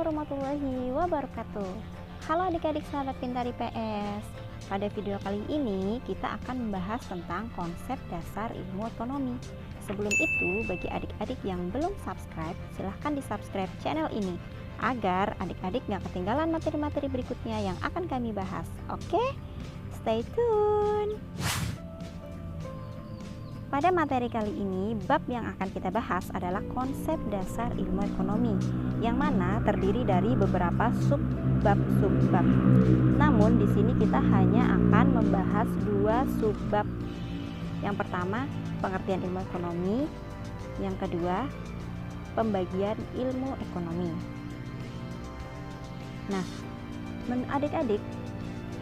warahmatullahi wabarakatuh. Halo adik-adik sahabat pintar IPS. Pada video kali ini kita akan membahas tentang konsep dasar ilmu ekonomi. Sebelum itu, bagi adik-adik yang belum subscribe, silahkan di-subscribe channel ini agar adik-adik gak ketinggalan materi-materi berikutnya yang akan kami bahas. Oke? Stay tune. Pada materi kali ini, bab yang akan kita bahas adalah konsep dasar ilmu ekonomi, yang mana terdiri dari beberapa subbab. Namun di sini kita hanya akan membahas dua subbab. Yang pertama, pengertian ilmu ekonomi. Yang kedua, pembagian ilmu ekonomi. Nah, adik-adik,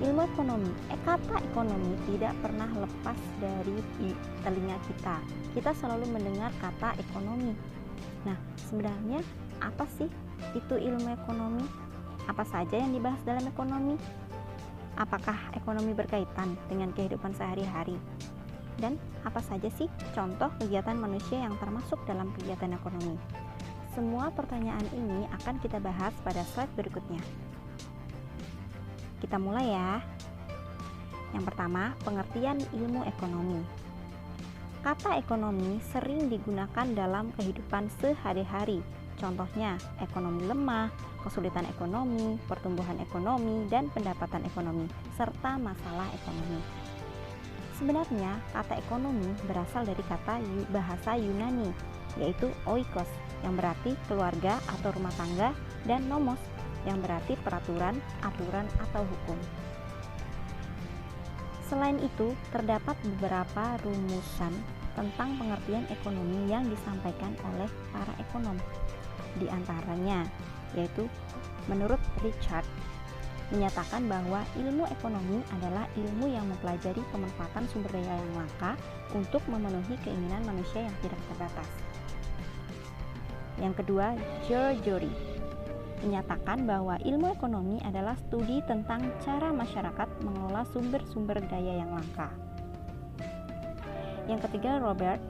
ilmu ekonomi, kata ekonomi tidak pernah lepas dari telinga kita. Kita selalu mendengar kata ekonomi. Nah, sebenarnya apa sih itu ilmu ekonomi? Apa saja yang dibahas dalam ekonomi? Apakah ekonomi berkaitan dengan kehidupan sehari-hari? Dan apa saja sih contoh kegiatan manusia yang termasuk dalam kegiatan ekonomi? Semua pertanyaan ini akan kita bahas pada slide berikutnya. Kita mulai ya. Yang pertama, pengertian ilmu ekonomi. Kata ekonomi sering digunakan dalam kehidupan sehari-hari. Contohnya, ekonomi lemah, kesulitan ekonomi, pertumbuhan ekonomi, dan pendapatan ekonomi, serta masalah ekonomi. Sebenarnya, kata ekonomi berasal dari kata bahasa Yunani, yaitu oikos, yang berarti keluarga atau rumah tangga, dan nomos, yang berarti peraturan, aturan, atau hukum. Selain itu, terdapat beberapa rumusan tentang pengertian ekonomi yang disampaikan oleh para ekonom. Di antaranya, yaitu menurut Richard, menyatakan bahwa ilmu ekonomi adalah ilmu yang mempelajari pemanfaatan sumber daya yang langka untuk memenuhi keinginan manusia yang tidak terbatas. Yang kedua, George Jory menyatakan bahwa ilmu ekonomi adalah studi tentang cara masyarakat mengelola sumber-sumber daya yang langka. Yang ketiga, Robert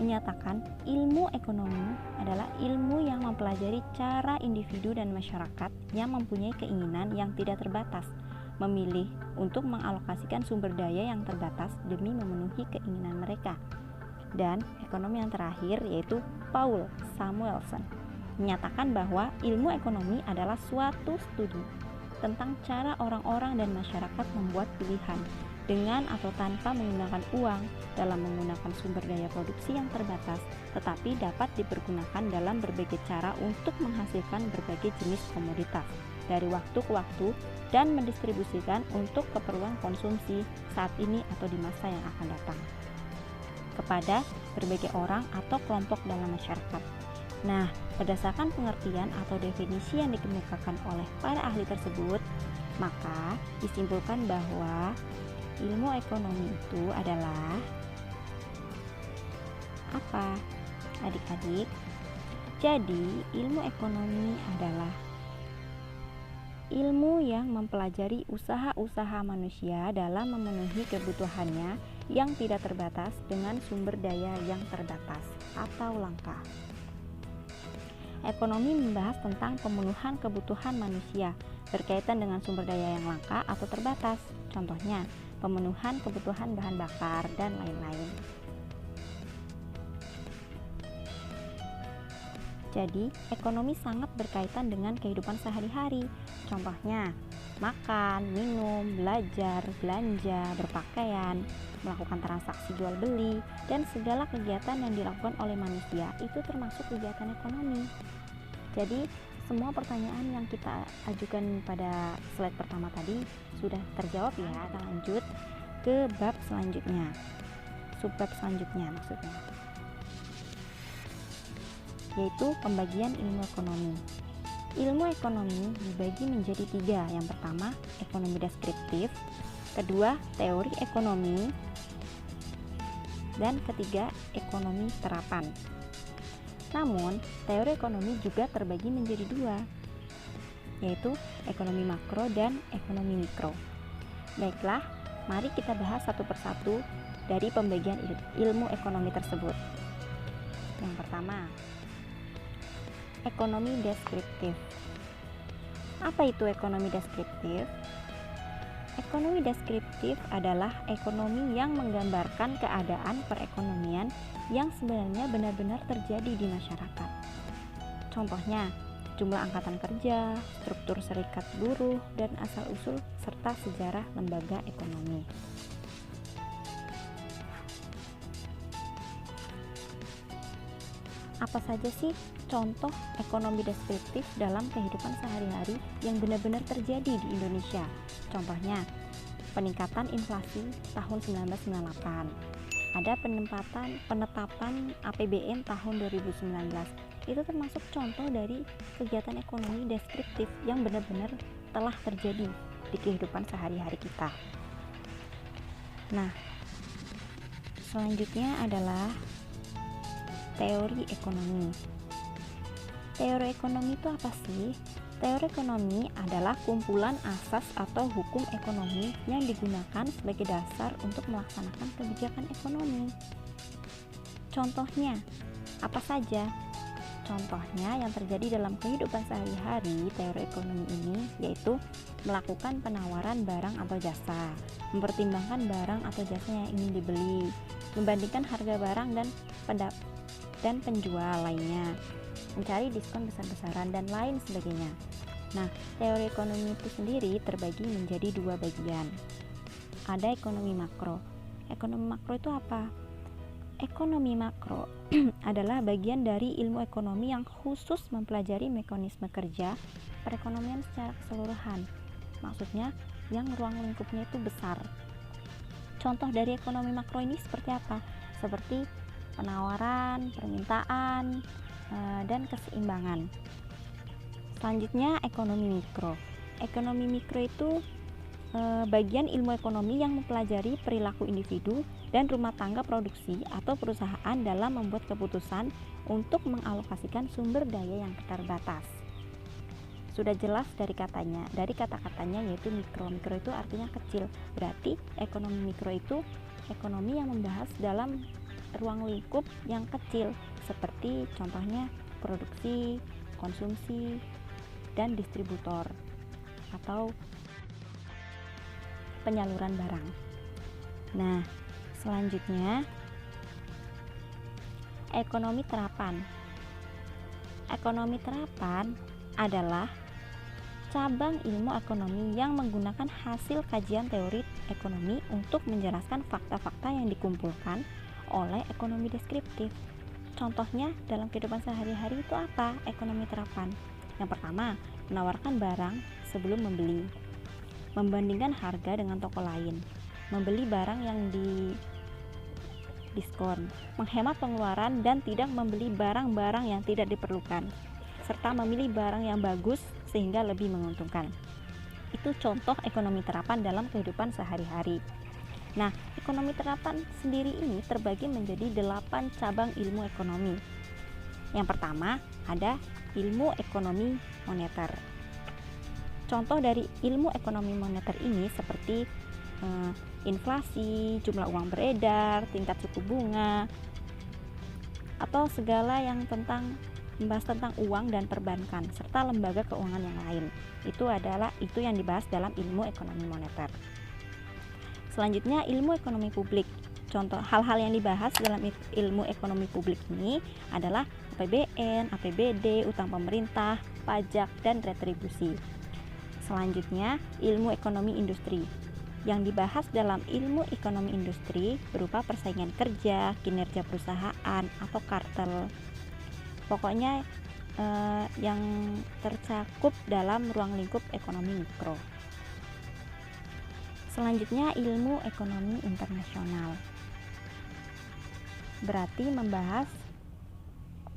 menyatakan ilmu ekonomi adalah ilmu yang mempelajari cara individu dan masyarakat yang mempunyai keinginan yang tidak terbatas memilih untuk mengalokasikan sumber daya yang terbatas demi memenuhi keinginan mereka. Dan ekonomi yang terakhir yaitu Paul Samuelson menyatakan bahwa ilmu ekonomi adalah suatu studi tentang cara orang-orang dan masyarakat membuat pilihan dengan atau tanpa menggunakan uang dalam menggunakan sumber daya produksi yang terbatas, tetapi dapat dipergunakan dalam berbagai cara untuk menghasilkan berbagai jenis komoditas dari waktu ke waktu dan mendistribusikan untuk keperluan konsumsi saat ini atau di masa yang akan datang kepada berbagai orang atau kelompok dalam masyarakat. Nah, berdasarkan pengertian atau definisi yang dikemukakan oleh para ahli tersebut, maka disimpulkan bahwa ilmu ekonomi itu adalah apa? Adik-adik, jadi ilmu ekonomi adalah ilmu yang mempelajari usaha-usaha manusia dalam memenuhi kebutuhannya yang tidak terbatas dengan sumber daya yang terbatas atau langka. Ekonomi membahas tentang pemenuhan kebutuhan manusia berkaitan dengan sumber daya yang langka atau terbatas. Contohnya, pemenuhan kebutuhan bahan bakar dan lain-lain. Jadi, ekonomi sangat berkaitan dengan kehidupan sehari-hari. Contohnya, makan, minum, belajar, belanja, berpakaian, melakukan transaksi jual beli, dan segala kegiatan yang dilakukan oleh manusia itu termasuk kegiatan ekonomi. Jadi, semua pertanyaan yang kita ajukan pada slide pertama tadi sudah terjawab ya. Kita lanjut ke bab selanjutnya, subbab selanjutnya maksudnya, yaitu pembagian ilmu ekonomi. Ilmu ekonomi dibagi menjadi 3. Yang pertama, ekonomi deskriptif, kedua, teori ekonomi, dan ketiga, ekonomi terapan. Namun, teori ekonomi juga terbagi menjadi 2, yaitu ekonomi makro dan ekonomi mikro. Baiklah, mari kita bahas satu persatu dari pembagian ilmu ekonomi tersebut. Yang pertama, Ekonomi deskriptif. Apa itu ekonomi deskriptif? Ekonomi deskriptif adalah ekonomi yang menggambarkan keadaan perekonomian yang sebenarnya benar-benar terjadi di masyarakat. Contohnya, jumlah angkatan kerja, struktur serikat buruh, dan asal-usul serta sejarah lembaga ekonomi. Apa saja sih contoh ekonomi deskriptif dalam kehidupan sehari-hari yang benar-benar terjadi di Indonesia? Contohnya, peningkatan inflasi tahun 1998. Ada penetapan APBN tahun 2019. Itu termasuk contoh dari kegiatan ekonomi deskriptif yang benar-benar telah terjadi di kehidupan sehari-hari kita. Nah, selanjutnya adalah teori ekonomi. Teori ekonomi itu apa sih? Teori ekonomi adalah kumpulan asas atau hukum ekonomi yang digunakan sebagai dasar untuk melaksanakan kebijakan ekonomi. Contohnya, apa saja? Contohnya yang terjadi dalam kehidupan sehari-hari teori ekonomi ini yaitu melakukan penawaran barang atau jasa, mempertimbangkan barang atau jasa yang ingin dibeli, membandingkan harga barang dan penjual lainnya, mencari diskon besar-besaran, dan lain sebagainya. Nah, teori ekonomi itu sendiri terbagi menjadi dua bagian. Ada ekonomi makro. Ekonomi makro itu apa? Ekonomi makro adalah bagian dari ilmu ekonomi yang khusus mempelajari mekanisme kerja perekonomian secara keseluruhan. Maksudnya, yang ruang lingkupnya itu besar. Contoh dari ekonomi makro ini seperti apa? Seperti penawaran, permintaan, dan keseimbangan. Selanjutnya ekonomi mikro. Ekonomi mikro itu bagian ilmu ekonomi yang mempelajari perilaku individu dan rumah tangga produksi atau perusahaan dalam membuat keputusan untuk mengalokasikan sumber daya yang terbatas. Sudah jelas dari kata-katanya yaitu mikro. Mikro itu artinya kecil. Berarti ekonomi mikro itu ekonomi yang membahas dalam ruang lingkup yang kecil, seperti contohnya produksi, konsumsi, dan distributor atau penyaluran barang. Nah, selanjutnya ekonomi terapan. Ekonomi terapan adalah cabang ilmu ekonomi yang menggunakan hasil kajian teori ekonomi untuk menjelaskan fakta-fakta yang dikumpulkan oleh ekonomi deskriptif. Contohnya dalam kehidupan sehari-hari itu apa ekonomi terapan? Yang pertama, menawarkan barang sebelum membeli, membandingkan harga dengan toko lain, membeli barang yang di diskon, menghemat pengeluaran dan tidak membeli barang-barang yang tidak diperlukan, serta memilih barang yang bagus sehingga lebih menguntungkan. Itu contoh ekonomi terapan dalam kehidupan sehari-hari. Nah, ekonomi terapan sendiri ini terbagi menjadi 8 cabang ilmu ekonomi. Yang pertama, ada ilmu ekonomi moneter. Contoh dari ilmu ekonomi moneter ini seperti inflasi, jumlah uang beredar, tingkat suku bunga, atau segala yang membahas tentang uang dan perbankan serta lembaga keuangan yang lain. Itu yang dibahas dalam ilmu ekonomi moneter. Selanjutnya ilmu ekonomi publik. Contoh hal-hal yang dibahas dalam ilmu ekonomi publik ini adalah APBN, APBD, utang pemerintah, pajak, dan retribusi. Selanjutnya ilmu ekonomi industri. Yang dibahas dalam ilmu ekonomi industri berupa persaingan kerja, kinerja perusahaan, atau kartel. Pokoknya yang tercakup dalam ruang lingkup ekonomi mikro. Selanjutnya ilmu ekonomi internasional. Berarti membahas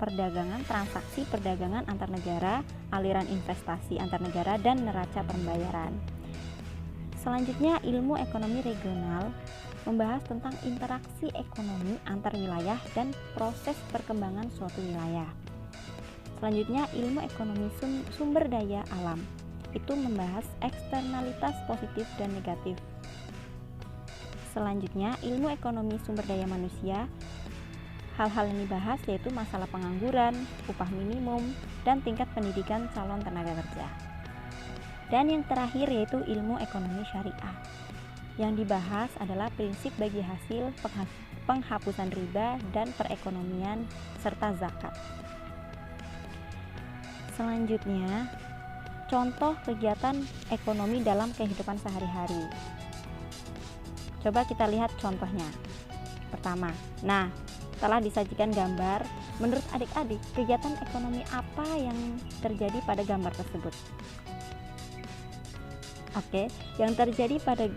perdagangan, transaksi perdagangan antar negara, aliran investasi antar negara, dan neraca pembayaran. Selanjutnya ilmu ekonomi regional membahas tentang interaksi ekonomi antar wilayah dan proses perkembangan suatu wilayah. Selanjutnya ilmu ekonomi sumber daya alam, itu membahas eksternalitas positif dan negatif. Selanjutnya ilmu ekonomi sumber daya manusia, hal-hal yang dibahas yaitu masalah pengangguran, upah minimum, dan tingkat pendidikan calon tenaga kerja. Dan yang terakhir yaitu ilmu ekonomi syariah. Yang dibahas adalah prinsip bagi hasil, penghapusan riba, dan perekonomian serta zakat. Selanjutnya, contoh kegiatan ekonomi dalam kehidupan sehari-hari. Coba kita lihat contohnya. Pertama, setelah disajikan gambar, menurut adik-adik, kegiatan ekonomi apa yang terjadi pada gambar tersebut? Oke, yang terjadi pada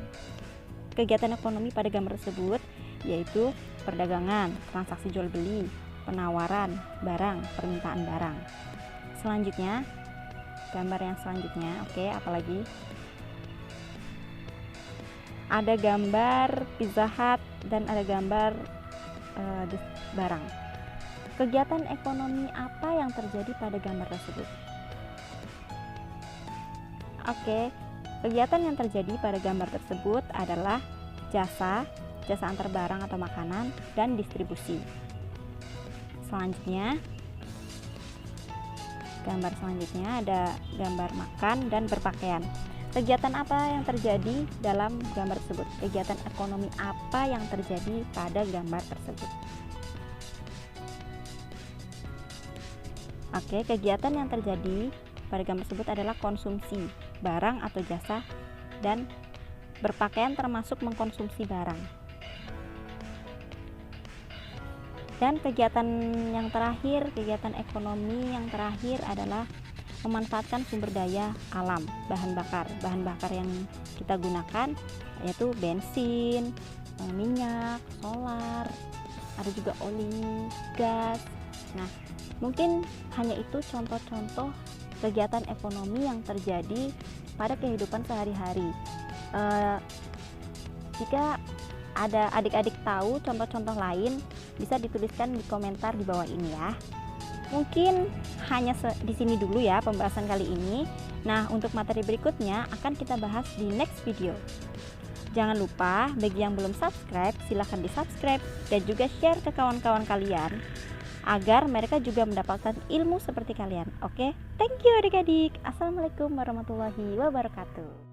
kegiatan ekonomi pada gambar tersebut yaitu perdagangan, transaksi jual beli, penawaran barang, permintaan barang. Selanjutnya, gambar yang selanjutnya, apalagi? Ada gambar Pizza Hut dan ada gambar barang. Kegiatan ekonomi apa yang terjadi pada gambar tersebut? Kegiatan yang terjadi pada gambar tersebut adalah jasa antar barang atau makanan, dan distribusi. Selanjutnya, gambar selanjutnya ada gambar makan dan berpakaian. Kegiatan apa yang terjadi dalam gambar tersebut? Kegiatan ekonomi apa yang terjadi pada gambar tersebut? Kegiatan yang terjadi pada gambar tersebut adalah konsumsi barang atau jasa, dan berpakaian termasuk mengkonsumsi barang. Dan kegiatan ekonomi yang terakhir adalah memanfaatkan sumber daya alam, bahan bakar yang kita gunakan yaitu bensin, minyak, solar, ada juga oli, gas. Mungkin hanya itu contoh-contoh kegiatan ekonomi yang terjadi pada kehidupan sehari-hari. Jika ada adik-adik tahu contoh-contoh lain, bisa dituliskan di komentar di bawah ini ya. Mungkin hanya di sini dulu ya pembahasan kali ini. Untuk materi berikutnya akan kita bahas di next video. Jangan lupa bagi yang belum subscribe, silahkan di subscribe dan juga share ke kawan-kawan kalian agar mereka juga mendapatkan ilmu seperti kalian. Thank you adik-adik. Assalamualaikum warahmatullahi wabarakatuh.